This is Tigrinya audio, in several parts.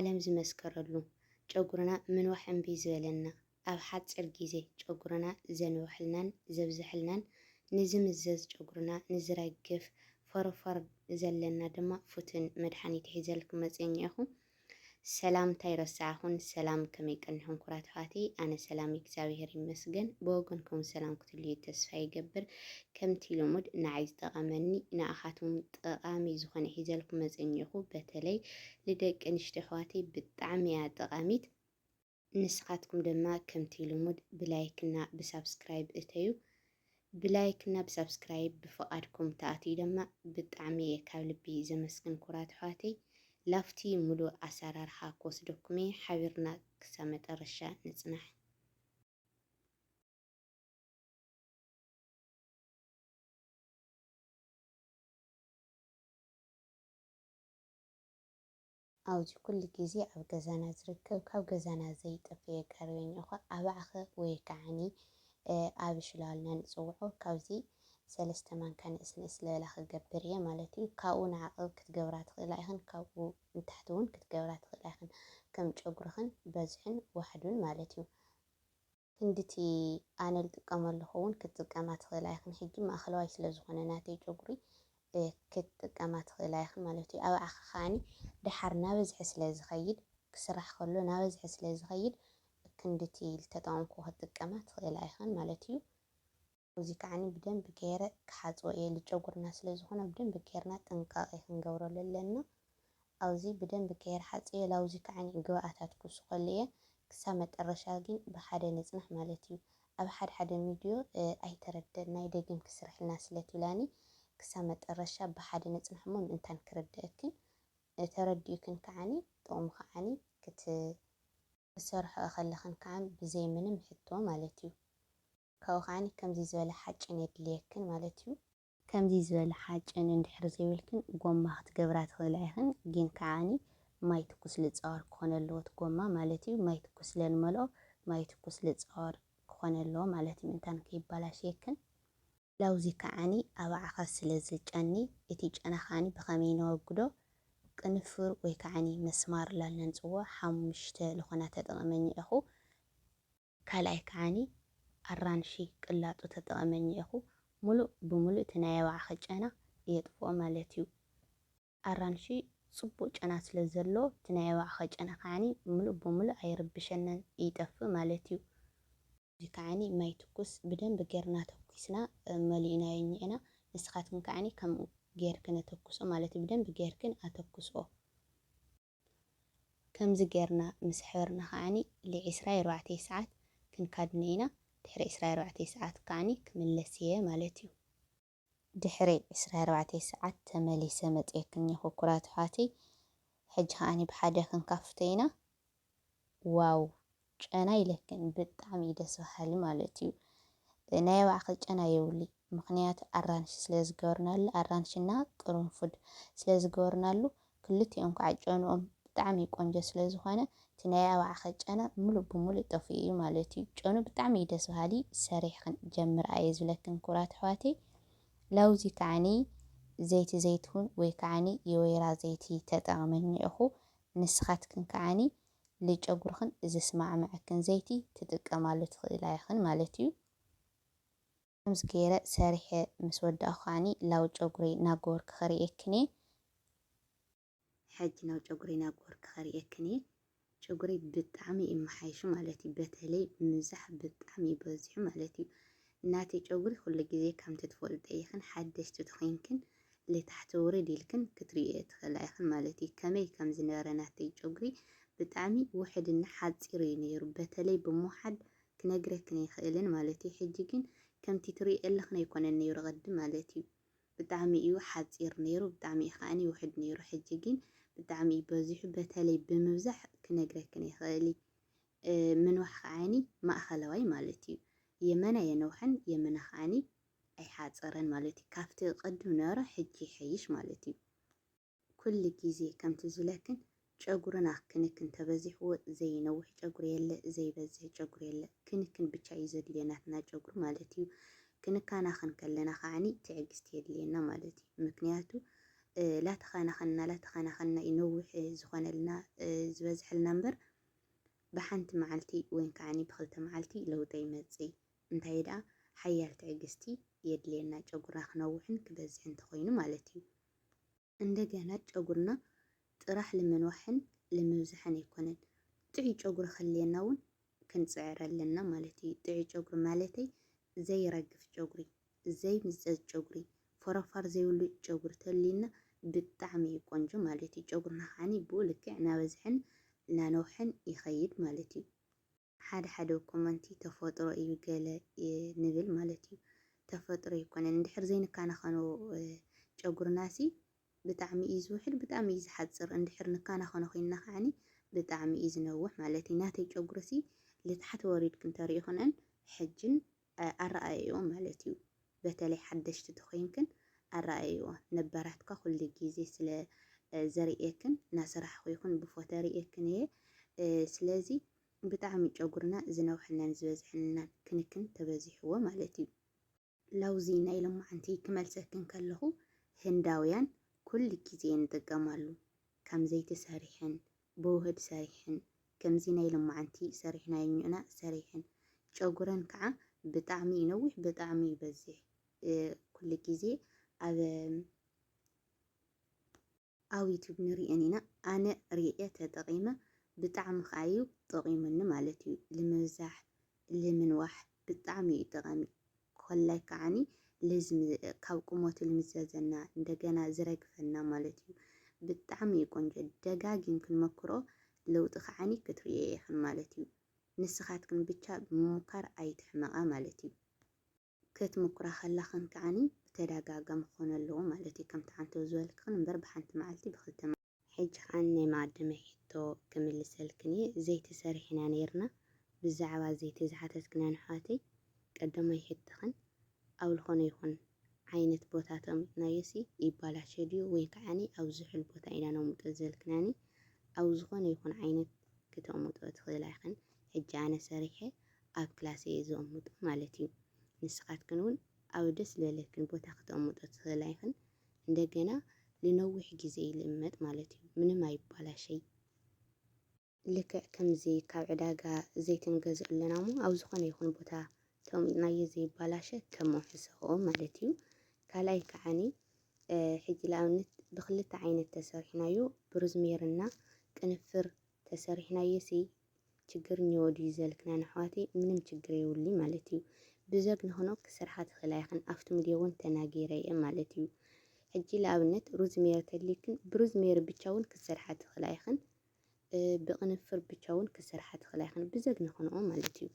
ዓለም ዝመስከረሉ ጨጉርና ምንዋሕ እምቢ ዝበለና ኣብ ሓፂር ግዜ ጨጉርና ዘንውሕልናን ዘብዝሕልናን ንዝምዘዝ ጨጉርና ንዝረግፍ ፎረፎር ዘለና ድማ ፉትን መድሓኒት ሒዘልኩም መፅእ እኒአኹ። ሰላምታ ይረስዓኹን ሰላም ከመይ ቀኒኹም ኩራት ኣሕዋተይ ኣነ ሰላም እግዚአብሔር ይመስገን ብወገንኩም ሰላም ክትልዩ ተስፋ ይገብር ከምቲ ልሙድ ንዓይ ዝጠቐመኒ ንኣኻትኩም ጠቓሚ ዝኾነ ሒዘልኩም መፅእ እኒአኹ። በተለይ ልደቂ ኣንስትዮ ኣሕዋተይ ብጣዕሚ እያ ጠቓሚት። ንስኻትኩም ድማ ከምቲ ልሙድ ብላይክና ብሳብስክራይብ እተዩ ብላይክና ብሳብስክራይብ ብፍቓድኩም ተኣትዩ ድማ ብጣዕሚ እየ ካብ ልቢ ዘመስግን ኩራት ኣሕዋተይ። ላፍቲ ሙሉእ ኣሰራርሓ ክወስደኩም እየ ሓቢርና ክሳብ መጨረሻ ንጽናሕ። ኣብዚ ኩሉ ግዜ ኣብ ገዛና ዝርከብ ካብ ገዛና ዘይጠፍየ ቀርበኝ እኮ ኣባዕኸ ወይ ከዓኒ ኣብሽላልና ንፅውዖ ካብዚ 3 ማንካ ንእስንእስ ዝበላ ክገብር እየ ማለት እዩ። ካብኡ ንዓቐብ ክትገብራ ትኽእላ ኢኽን ካብኡ ንታሕቲ እውን ክትገብራ ትኽእላ ኢኽን ከም ጨጉርኽን በዝሕን ዋሕዱን ማለት እዩ። ክንድቲ ኣነ ዝጥቀመሉ እውን ክትጥቀማ ትኽእላ ኢኽን። ሕጂ ማእኸለዋይ ስለዝኾነ ናተይ ጨጉሪ ክትጥቀማ ትኽእላ ኢኽን ማለት እዩ። ኣባዕኸ ከዓኒ ድሓር ናበዝሐ ስለዝኸይድ ክስራሕ ከሎ ናበዝሐ ስለዝኸይድ ክንድቲ ዝተጠቐምኩ ክትጥቀማ ትኽእላ ኢኽን ማለት እዩ። እዚ ከዓኒ ብደንብ ገይረ ክሓፅቦ እየ ንጨጉርና ስለዝኾነ ብደንብ ገይርና ጥንቃቐ ክንገብረሉ ኣለና። ኣብዚ ብደንብ ገይረ ሓፅየ ላውዚ ከዓኒ ግብኣታት ክውስኸሉ እየ ክሳብ መጨረሻ ግን ብሓደ ነፅናሕ ማለት እዩ። ኣብ ሓደ ሓደ ቪድዮ ኣይተረድአናይ ደግም ክስርሕልና ስለትብላኒ ክሳብ መጨረሻ ብሓደ ነፅናሕ እሞ ምእንታን ክርድአክን ተረዲኡክን ከዓኒ ጥቕሙ ከዓኒ ክትሰርሖ ከለኽን ከዓኒ ብዘይ ምንም ሕቶ ማለት እዩ። ካብኡ ከዓኒ ከምዚ ዝበለ ሓጭን የድልየክን ማለት እዩ። ከምዚ ዝበለ ሓጭን እንድሕር ዘይብልክን ጎማ ክትገብራ ትኽእላ ኢኽን። ግን ከዓኒ ማይ ትኩስ ልፃወር ክኾን ኣለዎ እቲ ጎማ ማለት እዩ። ማይ ትኩስ ለንመልኦ ማይ ትኩስ ልፃወር ክኾን ኣለዎ ማለት እዩ ምእንታን ከይበላሸየክን። ላውዚ ከዓኒ ኣባዕኸ ስለዝጨኒ እቲ ጨና ከዓኒ ብኸመይ ነወግዶ ቅንፍር ወይ ከዓኒ መስማር ላልና ንፅውዖ 5 ልኾና ተጠቕመኒ ኢኹ። ካልኣይ ከዓኒ ኣራንሺ ቅላጡ ተጠቐመኒ ኢኹ። ሙሉእ ብሙሉእ እቲ ናይ ኣባዕኸ ጨና የጥፍኦ ማለት እዩ። ኣራንሺ ፅቡቅ ጨና ስለ ዘለዎ እቲ ናይ ኣባዕኸ ጨና ከዓኒ ሙሉእ ብሙሉእ ኣይርብሸነን ይጠፍእ ማለት እዩ። እዚ ከዓኒ ማይ ትኩስ ብደንብ ጌርና ተኩስና መሊእናዮ እኒአና። ንስኻትኩም ከዓኒ ከምኡ ጌርክን ኣተኩሶ ማለት እዩ። ብደንብ ጌርክን ኣተኩስኦ ከምዚ ጌርና ምስ ሕብርና ከዓኒ ል24 ሰዓት ክንካድነ ኢና። ድሕሪ 24 ሰዓት ከዓኒ ክምለስ እየ ማለት እዩ። ድሕሪ 24 ሰዓት ተመሊሰ መፅአክን እኒአኹ ኩራት ኣሕዋተይ። ሕጂ ከዓኒ ብሓደ ክንካፍቶ ኢና። ዋው ጨና ኢለክን ብጣዕሚ እዩ ደስ በሃሊ ማለት እዩ። ናይ ኣባዕኸ ጨና የብሉ ምክንያቱ ኣራንሺ ስለዝገበርናሉ ኣራንሽና ቅርንፉድ ስለዝገበርናሉ ክልቲኦም ከዓ ጨንኦም ብጣዕሚ ቆንጆ ስለዝኾነ እቲ ናይ ኣባዕኸ ጨና ሙሉእ ብሙሉእ ጠፊኡ እዩ ማለት እዩ። ጨኑ ብጣዕሚ እዩ ደስ በሃሊ ሰሪሕክን ጀምራ እየ ዝብለክን ኩራት ኣሕዋተይ። ላውዚ ከዓኒ ዘይቲ ዘይትሁን ወይ ከዓኒ የወይራ ዘይቲ ተጠቕመኒ ኢኹ። ንስኻትክን ከዓኒ ንጨጉርኽን ዝስማዕምዐክን ዘይቲ ትጥቀማሉ ትኽእላ ኢኽን ማለት እዩ። ከምዚ ገይረ ሰሪሐ ምስ ወዳእኹ ከዓኒ ላው ጨጉረይ እናገበርኩ ከርእየክን እየ። ሕጂ ናብ ጨጉረይ እናገበርኩ ከርእየክን እየ። ጨጉረይ ብጣዕሚ ይመሓይሹ ማለት እዩ። በተለይ ምብዛሕ ብጣዕሚ ይበዝሑ ማለት እዩ። እናተይ ጨጉሪ ኩሉ ግዜ ከምቲ ትፈልጦ ኢኽን ሓደሽቲ ትኮንክን ለታሕቲ ውርድ ኢልክን ክትሪኦ ትኽእላ ኢኽን ማለት እዩ። ከመይ ከም ዝነበረ ናተይ ጨጉሪ ብጣዕሚ ውሕድና ሓፂር እዩ ነይሩ። በተለይ ብምውሓድ ክነግረክን ኣይክእልን ማለት እዩ። ሕጂ ግን ከምቲ ትሪኦ ኣለኽን ኣይኮነን ነይሩ ቅድም ማለት እዩ። ብጣዕሚ እዩ ሓፂር ነይሩ ብጣዕሚ እዩ ከዓኒ ውሕድ ነይሩ። ሕጂ ግን ብጣዕሚ እዩ በዚሑ በተለይ ብምብዛሕ ክነግረክን ኣይክእል። ምንዋሕ ከዓኒ ማእኸለዋይ ማለት እዩ። የመና የነውሐን የመና ከዓኒ ኣይሓፀረን ማለት እዩ። ካብቲ ቅድም ነበረ ሕጂ ይሐይሽ ማለት እዩ። ኩሉ ግዜ ከምቲ ዝብለክን ጨጉርና ክንክን ተበዚሕዎ ዘይነውሕ ጨጉሪ የለ ዘይበዝሕ ጨጉሪ የለ ክንክን ብቻ እዩ ዘድልየናትና ጨጉሪ ማለት እዩ። ክንካናኸን ከለና ከዓኒ ትዕግስቲ የድልየና ማለት እዩ። ምክንያቱ ላተኸናኸና ይነውሕ ዝኾነልና ዝበዝሐልና እምበር ብሓንቲ መዓልቲ ወይ ከዓኒ ብክልተ መዓልቲ ለውጢ ይመጽእ እንታይ ደኣ ሓያል ትዕግስቲ የድልየና ጨጉርና ክነውሕን ክበዝሕን እንተኮይኑ ማለት እዩ። እንደገና ጨጉርና ጥራሕ ልምንዋሕን ልምብዛሕን ኣይኮነን ጥዑይ ጨጉሪ ክህልየና እውን ክንፅዕር ኣለና ማለት እዩ። ጥዑይ ጨጉሪ ማለተይ ዘይረግፍ ጨጉሪ ዘይምዘዝ ጨጉሪ ፎረፋር ዘይብሉ ጨጉሪ ተልዩና ብጣዕሚ እዩ ቆንጆ ማለት እዩ። ጨጉርና ከዓኒ ብኡ ልክዕ እናበዝሕን እናነውሕን ይኸይድ ማለት እዩ። ሓደ ኮመንቲ ተፈጥሮ እዩ ገለ ንብል ማለት እዩ። ተፈጥሮ ይኮነን እንድሕር ዘይንካናኸኖ ጨጉርናሲ ብጣዕሚ እዩ ዝውሕድ ብጣዕሚ እዩ ዝሓፅር እንድሕር ንካናኸኖ ኮይንና ከዓኒ ብጣዕሚ እዩ ዝነውሕ ማለት እዩ። ናተይ ጨጉርሲ ልታሕቲ ወሪድክ እንተሪኢኹነን ሕጅን ኣረኣይኦ ማለት እዩ። በተለይ ሓደሽቲ ተኮይንክን ኣረኣይኦ ነባራትካ ኩሉ ግዜ ስለ ዘርእየክን እናሰራሕኩ ይኹን ብፎቶ ርእየክን እየ። ስለዚ ብጣዕሚ ጨጉርና ዝነውሕናን ዝበዝሕናን ክንክን ተበዚሕዎ ማለት እዩ። ላውዚ ናይ ሎማዓንቲ ክመልሰክን ከለኹ ህንዳውያን ኩሉ ግዜ ንጥቀማሉ ከም ዘይቲ ሰሪሕን ብውህድ ሰሪሕን ከምዚ ናይ ሎማዓንቲ ሰሪሕና የኝኡና ሰሪሕን ጨጉረን ከዓ ብጣዕሚ ይነውሕ ብጣዕሚ ይበዝሕ ኩሉ ግዜ ኣብ ዩቲዩብ ንሪአን ኢና ኣነ ርእየ ተጠቂመ ብጣዕሚ ከዓ እዩ ጠቂሙኒ ማለት እዩ። ልምብዛሕ ልምንዋሕ ብጣዕሚ እዩ ጠቃሚ ኮላይ ከዓኒ ካብ ቁመቱ ልምዘዘና እንደገና ዝረግፈና ማለት እዩ። ብጣዕሚ እዩ ቆንጆ ደጋጊም ክንመክሮ ለውጢ ከዓኒ ክትሪኦ ኢኽን ማለት እዩ። ንስኻትክን ብቻ ብምምካር ኣይትሕመቓ ማለት እዩ። ክትምኩራ ከላኽን ከዓኒ ብተደጋጋሚ ክኾን ኣለዎ ማለት እዩ። ከምቲ ሓንቲ ዝበልክን እምበር ብሓንቲ መዓልቲ ብክልተ ሕጂ ከዓ ናይ መቀዳመይ ሕቶ ክምልሰልክን እየ። ዘይቲ ሰሪሕና ነርና ብዛዕባ ዘይቲ ዝሓተትክና ንሕዋተይ ቀዳማይ ሕቶኽን ኣብ ዝኾነ ይኹን ዓይነት ቦታ ተቐሚጥናዮሲ ይባላሸ ድዩ ወይ ከዓኒ ኣብ ዝሑል ቦታ ኢና ነቕምጦ ዘልክናኒ ኣብ ዝኾነ ይኹን ዓይነት ክተቕምጦ ትኽእላ ኢኽን። ሕጂ ኣነ ሰሪሐ ኣብ ክላስ እየ ዘቕምጦ ማለት እዩ። ንስኻትክን እውን ኣብ ደስ ዝበለክን ቦታ ክተቕምጦ ትኽእላ ኢኽን። እንደገና ልነዊሕ ግዜ ይልመጥ ማለት እዩ። ምንም ኣይባላሸይ ልክዕ ከምዚ ካብ ዕዳጋ ዘይቲ ንገዝእ ኣለና ሞ ኣብ ዝኾነ ይኹን ቦታ ተቐሚጥናዮ ዘይባላሸ ከመውሕሶኦ ማለት እዩ። ካልኣይ ከዓኒ ሕጂ ንኣብነት ብክልተ ዓይነት ተሰሪሕናዮ ብሮዝሜሪና ቅንፍር ተሰሪሕናዮሲ ችግር እኒኦ ድዩ ዘልክና ንሕዋተይ ምንም ችግር የብሉኒ ማለት እዩ። ብዘግንኽኖ ክስርሓ ትኽእላ ኢኽን ኣብቲ ሚድዮ እውን ተናጊረ እየ ማለት እዩ። ሕጂ ንኣብነት ሮዝሜሪ ተድሊክን ብሮዝሜሪ ብቻ እውን ክስርሓ ትኽእላ ኢኽን ብቅንፍር ብቻ እውን ክስርሓ ትኽእላ ኢኽን ብዘግንኽንኦ ማለት እዩ።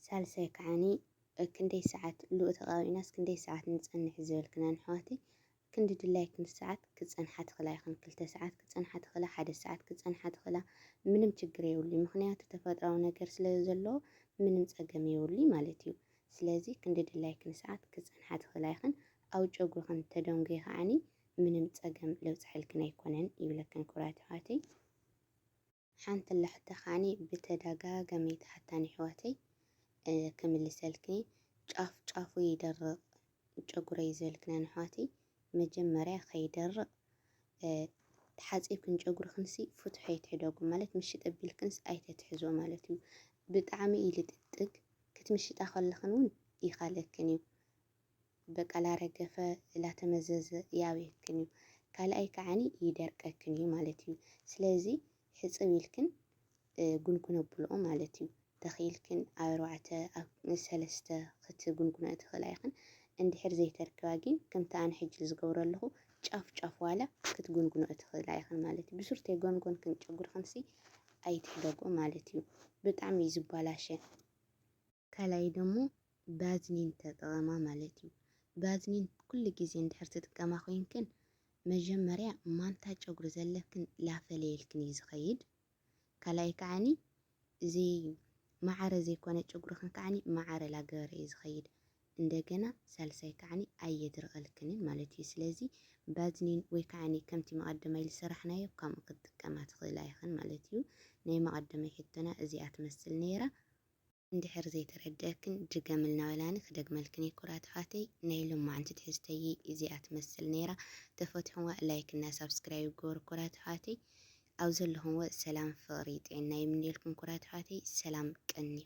ሳልሳይ ከዓኒ ክንደይ ሰዓት ሉእ ተቐቢእናስ ክንደይ ሰዓት ንፀንሕ ዝበልክና ንሕዋተይ ክንዲ ድላይክን ሰዓት ክፀንሓ ትኽእላ ኢኽን 2 ሰዓት ክፀንሓ ትኽእላ 1 ሰዓት ክፀንሓ ትኽእላ ምንም ችግር የብሉኝ። ምክንያቱ ተፈጥሯዊ ነገር ስለ ዘለዎ ምንም ፀገም የብሉኝ ማለት እዩ። ስለዚ ክንዲ ድላይክን ሰዓት ክፀንሓ ትኽእላ ኢኽን ኣብ ጨጉርክን ተደንጎይ ከዓኒ ምንም ፀገም ለብፅሐልክን ኣይኮነን ይብለክን ክቡራት ኣሕዋተይ። ሓንቲ ኣላሕቶ ከዓኒ ብተደጋጋሚ ተሓታኒ ኣሕዋተይ ክምልሰልክኒ ጫፍ ጫፉ ይደርቕ ጨጉረይ ዝበልክና ንሕዋተይ መጀመርያ ከይደርቕ ተሓፂብክን ጨጉርክንሲ ፍትሑ ኣይትሕደጉ ማለት ምሽጥ ኣቢልክንስ ኣይተትሕዞ ማለት እዩ። ብጣዕሚ እዩ ልጥጥግ ክትምሽጣ ከለኽን እውን ይኻለክን እዩ። በቃላ ረገፈ ላተመዘዘ ያብየክን እዩ። ካልኣይ ከዓኒ ይደርቀክን እዩ ማለት እዩ። ስለዚ ሕፅብ ኢልክን ጉንጉነ ኣቢልኦ ማለት እዩ። ተኺልክን ኣብ 4 ኣብ 3 ክትጉንጉኖ ትኽእላ ኢኽን። እንድሕር ዘይተርክባ ግን ከምቲ ኣነ ሕጂ ዝገብሮ ኣለኹ ጫፍ ጫፍ ዋላ ክትጉንጉኖ ትኽእላ ኢኽን ማለት እዩ። ብሱር ጎንጎንክን ጨጉርክንሲ ኣይትሕደጎ ማለት እዩ። ብጣዕሚ እዩ ዝባላሸ። ካልኣይ ደሞ ባዝሊን ተጠቐማ ማለት እዩ። ባዝሊን ኩሉ ግዜ እንድሕር ትጥቀማ ኮይንክን መጀመርያ ማንታ ጨጉሪ ዘለክን ላፈለየልክን እዩ ዝኸይድ። ካልኣይ ከዓኒ እዚ ማዕረ ዘይኮነ ጨጉርክን ከዓኒ ማዕረ ላገበረ እዩ ዝኸይድ። እንደገና ሳልሳይ ከዓኒ ኣየድርቐልክንን ማለት እዩ። ስለዚ ባዝሊን ወይ ከዓኒ ከምቲ መቐደማይ ዝሰራሕናዮ ከምኡ ክትጥቀማ ትኽእላ ኢኽን ማለት እዩ። ናይ መቐደማይ ሕቶና እዚኣ ትመስል ነይራ። እንድሕር ዘይተረድአክን ድገምልና በላኒ ክደግመልክን ኩራት ሓተይ ናይ ሎማዓንቲ ትሕዝተይ እዚኣ ትመስል ነይራ። ተፈትሕዋ ላይክ እና ሳብስክራይብ ገበሩ ኩራት ሓተይ። ኣብ ዘለኹምዎ ሰላም ፍቕሪ ጥዕና ይምንየልኩም ኩራት ሓተይ። ሰላም ቀኒዩ